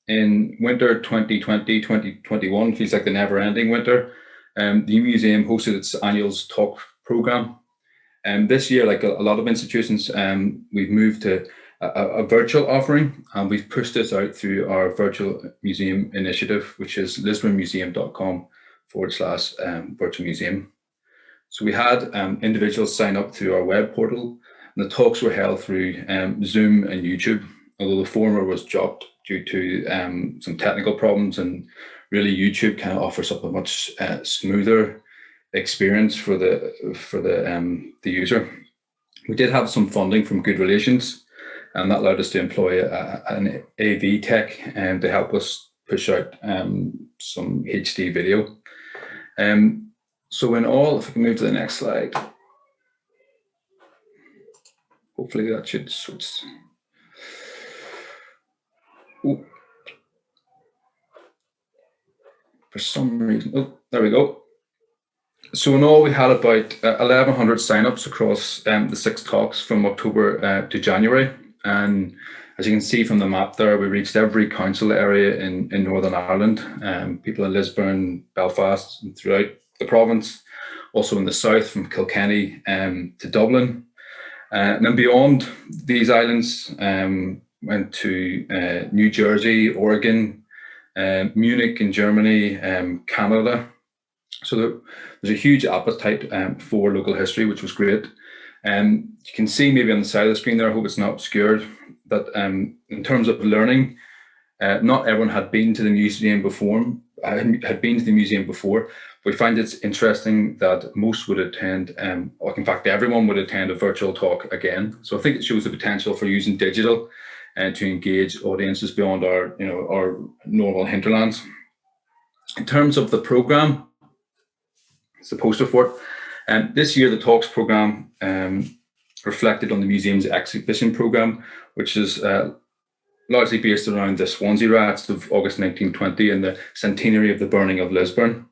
in winter 2020, 2021, feels like the never-ending winter, the museum hosted its annual talk program. This year, like a lot of institutions, we've moved to a virtual offering, and we've pushed this out through our virtual museum initiative, which is lisbonmuseum.com/virtual museum. So we had individuals sign up through our web portal, and the talks were held through Zoom and YouTube, although the former was dropped due to some technical problems, and really YouTube kind of offers up a much smoother experience for the user. We did have some funding from Good Relations, and that allowed us to employ an AV tech to help us push out some HD video. So in all, if I can move to the next slide, hopefully that should switch. Ooh. For some reason, there we go. So in all, we had about 1,100 signups across the 6 talks from October to January. And as you can see from the map there, we reached every council area in Northern Ireland, people in Lisburn, Belfast, and throughout the province, also in the south from Kilkenny to Dublin. And then beyond these islands, went to New Jersey, Oregon, Munich in Germany, Canada. So there's a huge appetite for local history, which was great. You can see maybe on the side of the screen there, I hope it's not obscured, that in terms of learning, not everyone had been to the museum before, We find it's interesting that most would attend, or in fact, everyone would attend a virtual talk again. So I think it shows the potential for using digital to engage audiences beyond our normal hinterlands. In terms of the program, it's the poster for it. This year, the talks program reflected on the museum's exhibition program, which is largely based around the Swansea riots of August 1920 and the centenary of the burning of Lisburn.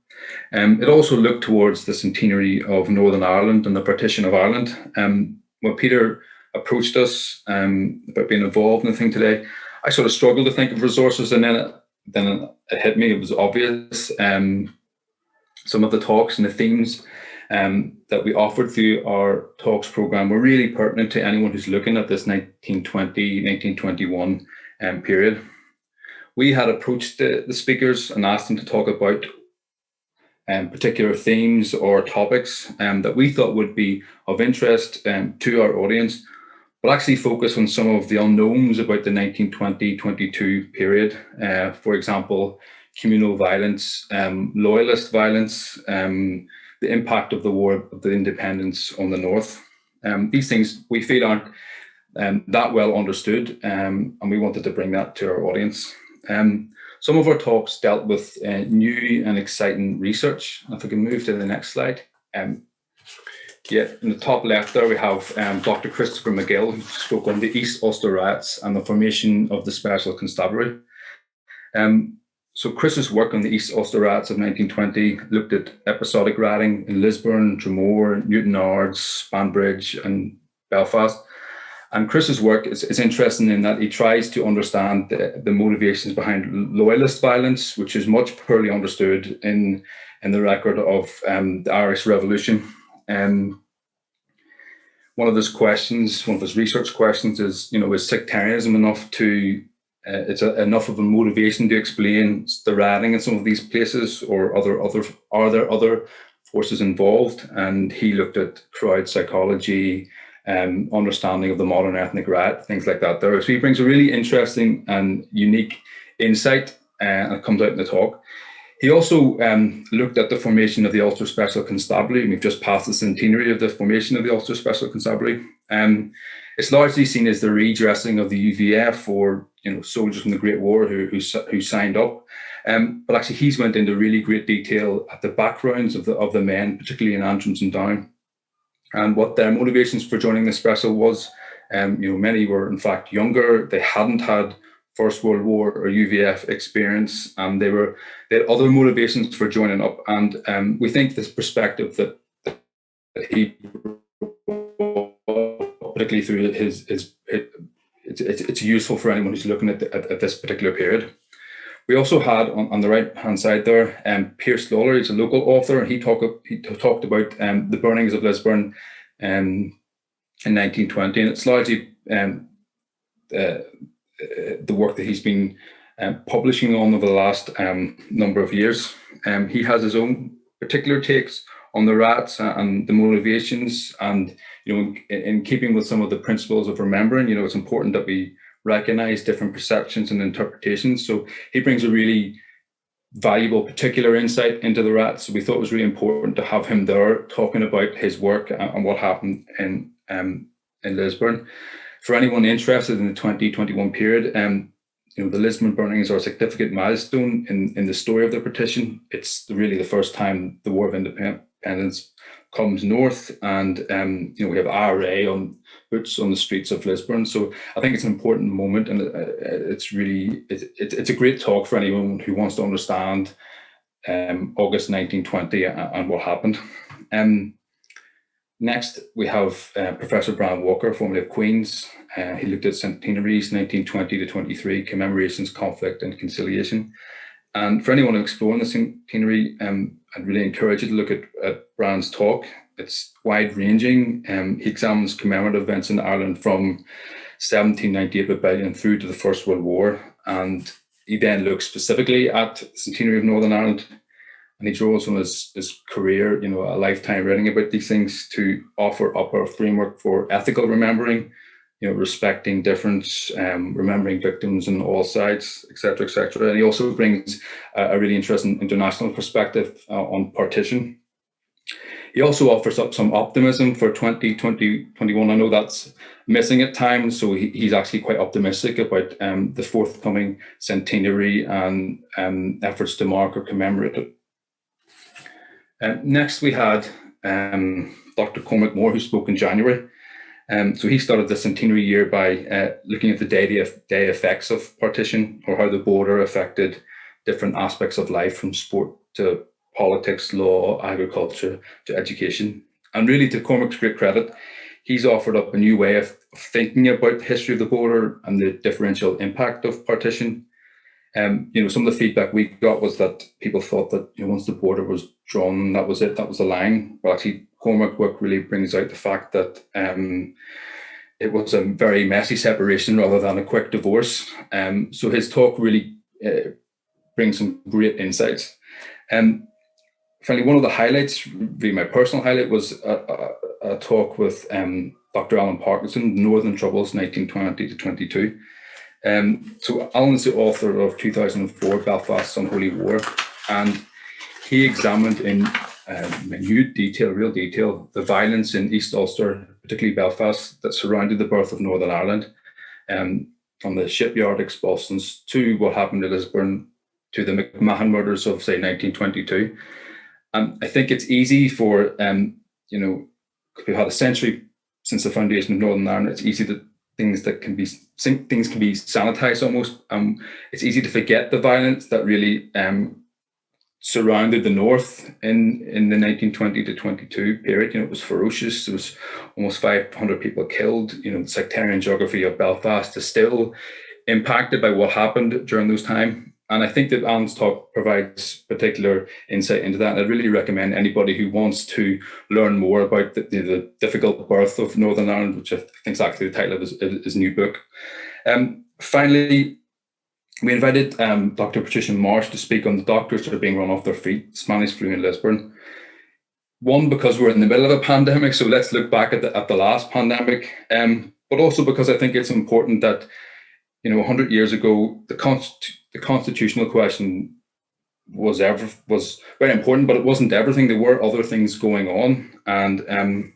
It also looked towards the centenary of Northern Ireland and the partition of Ireland. When Peter approached us about being involved in the thing today, I sort of struggled to think of resources, and then it hit me. It was obvious. Some of the talks and the themes that we offered through our talks program were really pertinent to anyone who's looking at this 1920, 1921 period. We had approached the speakers and asked them to talk about particular themes or topics that we thought would be of interest to our audience, but actually focus on some of the unknowns about the 1920-22 period. For example, communal violence, loyalist violence, the impact of the War of the Independence on the North. These things we feel aren't that well understood, and we wanted to bring that to our audience. Some of our talks dealt with new and exciting research. If I can move to the next slide. Yeah, in the top left there, we have Dr. Christopher McGill, who spoke on the East Ulster riots and the formation of the Special Constabulary. So Chris's work on the East Ulster riots of 1920 looked at episodic rioting in Lisburn, Dromore, Newtownards, Banbridge, and Belfast. And Chris's work is interesting in that he tries to understand the motivations behind loyalist violence, which is much poorly understood in the record of the Irish Revolution. One of his research questions is, is sectarianism enough to, enough of a motivation to explain the rioting in some of these places, or are there other forces involved? And he looked at crowd psychology, understanding of the modern ethnic riot, things like that there. So he brings a really interesting and unique insight, and it comes out in the talk. He also looked at the formation of the Ulster Special Constabulary, and we've just passed the centenary of the formation of the Ulster Special Constabulary. It's largely seen as the redressing of the UVF, or soldiers from the Great War who signed up. But actually, he's went into really great detail at the backgrounds of the men, particularly in Antrims and Down, and what their motivations for joining the special was. Many were in fact younger; they hadn't had First World War or UVF experience, and they had other motivations for joining up. And we think this perspective that he, particularly through it's useful for anyone who's looking at this particular period. We also had on the right hand side there, Pierce Lawler. He's a local author. He talked about the burnings of Lisburn in 1920, and it's largely the work that he's been publishing on over the last number of years. He has his own particular takes on the rats and the motivations, and in keeping with some of the principles of remembering, it's important that we recognize different perceptions and interpretations. So he brings a really valuable particular insight into the rats. So we thought it was really important to have him there talking about his work and what happened in Lisburn. For anyone interested in the 2021 period, the Lisburn burnings are a significant milestone in the story of the partition. It's really the first time the War of Independence comes north, and we have IRA on boots on the streets of Lisburn. So I think it's an important moment, and it's a great talk for anyone who wants to understand August 1920 and what happened. Next, we have Professor Brian Walker, formerly of Queen's. He looked at centenaries 1920 to 23, commemorations, conflict and conciliation. And for anyone exploring the centenary, I'd really encourage you to look at Brian's talk. It's wide-ranging. He examines commemorative events in Ireland from 1798 rebellion through to the First World War. And he then looks specifically at the centenary of Northern Ireland. And he draws on his career, a lifetime writing about these things to offer up a framework for ethical remembering, respecting difference, remembering victims on all sides, et cetera, et cetera. And he also brings a really interesting international perspective on partition. He also offers up some optimism for 2021. I know that's missing at times, so he's actually quite optimistic about the forthcoming centenary and efforts to mark or commemorate it. Next, we had Dr. Cormac Moore, who spoke in January. So he started the centenary year by looking at the day effects of partition, or how the border affected different aspects of life, from sport to politics, law, agriculture to education. And really, to Cormac's great credit, he's offered up a new way of thinking about the history of the border and the differential impact of partition. Some of the feedback we got was that people thought that once the border was drawn, that was it, that was the line. Well, actually, Cormac's work really brings out the fact that it was a very messy separation rather than a quick divorce. So his talk really brings some great insights. Finally, one of the highlights, really my personal highlight, was a talk with Dr. Alan Parkinson, Northern Troubles, 1920 to 22. So Alan's the author of 2004, Belfast's Unholy War, and he examined in minute detail, real detail, the violence in East Ulster, particularly Belfast, that surrounded the birth of Northern Ireland, from the shipyard expulsions to what happened in Lisburn, to the McMahon murders of, say, 1922. I think it's easy for, we've had a century since the foundation of Northern Ireland. It's easy that things can be sanitized almost. It's easy to forget the violence that really surrounded the North in the 1920 to 22 period. It was ferocious. There was almost 500 people killed. The sectarian geography of Belfast is still impacted by what happened during those times. And I think that Alan's talk provides particular insight into that. And I'd really recommend anybody who wants to learn more about the difficult birth of Northern Ireland, which I think is actually the title of his new book. Finally, we invited Dr. Patricia Marsh to speak on the doctors that are being run off their feet, Spanish flu in Lisburn. One, because we're in the middle of a pandemic, so let's look back at the last pandemic. But also because I think it's important that 100 years ago, the constitutional question was very important, but it wasn't everything. There were other things going on, and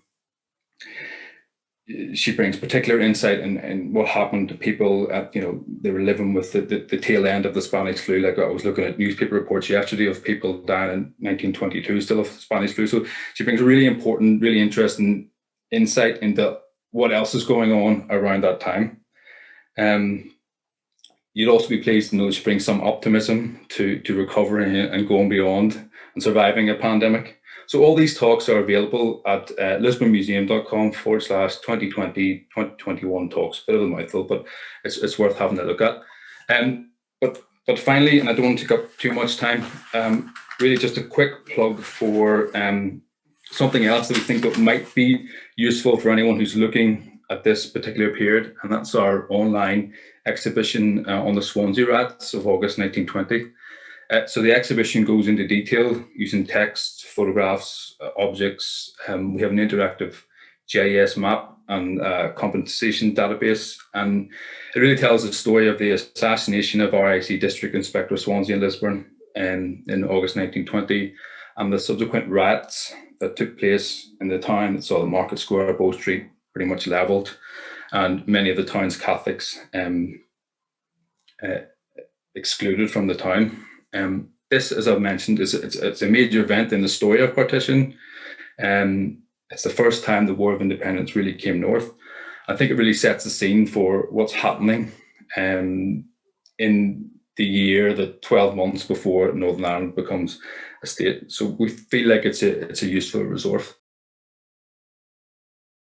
she brings particular insight in what happened to people. They were living with the tail end of the Spanish flu. Like, I was looking at newspaper reports yesterday of people dying in 1922 still of Spanish flu. So she brings a really important, really interesting insight into what else is going on around that time. You'd also be pleased to know that she brings some optimism to recovering and going beyond and surviving a pandemic. So all these talks are available at lisbonmuseum.com/2020-2021 talks. Bit of a mouthful, but it's worth having a look at. But But finally, and I don't want to take up too much time, really just a quick plug for something else that we think that might be useful for anyone who's looking at this particular period, and that's our online exhibition on the Swansea rats of August 1920. So the exhibition goes into detail using text, photographs, objects. We have an interactive GIS map and compensation database, and it really tells the story of the assassination of RIC District Inspector Swansea and Lisburn in August 1920, and the subsequent riots that took place in the town that saw the Market Square, Bow Street pretty much levelled, and many of the town's Catholics excluded from the town. This, as I've mentioned, it's a major event in the story of partition. It's the first time the War of Independence really came north. I think it really sets the scene for what's happening in the year, the 12 months before Northern Ireland becomes a state. So we feel like it's a useful resource.